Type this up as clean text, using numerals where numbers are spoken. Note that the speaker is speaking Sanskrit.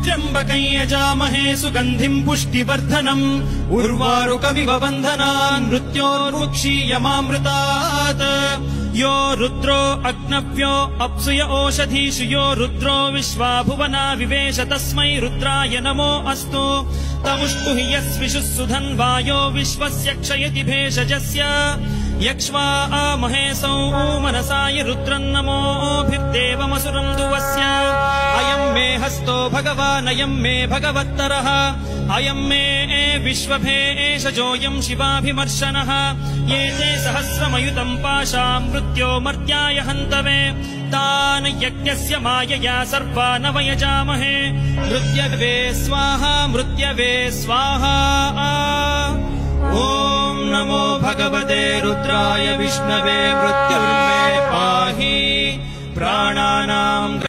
त्र्यम्बकं यजामहे सुगन्धिं पुष्टिवर्धनम् उर्वारुकमिव बन्धनान् मृत्योर्मुक्षीयमामृतात् यो रुद्रो अग्नव्यो अप्सुय ओषधीषु यो रुद्रो विश्वा भुवना विवेश तस्मै रुद्राय नमो अस्तु तमुष्टु हि यस्विषुः सुधन्वायो विश्वस्य क्षयति भेषजस्य यक्ष्वा महेशौ मनसाय रुद्रन्नमोभिर्देवमसुरम् दुवस्य अयम् मे हस्तो भगवान् अयम् मे भगवत्तरः अयम् मे विश्वभेषजोऽयम् शिवाभिमर्शनः ये ते सहस्रमयुतम् पाशाम् मृत्यो मर्त्याय हन्तवे तान् यज्ञस्य मायया सर्वान् वयजामहे मृत्यवे स्वाहा मृत्यवे स्वाहा ॐ नमो भगवते रुद्राय विष्णवे मृत्युर्मे पाहि प्राणानाम्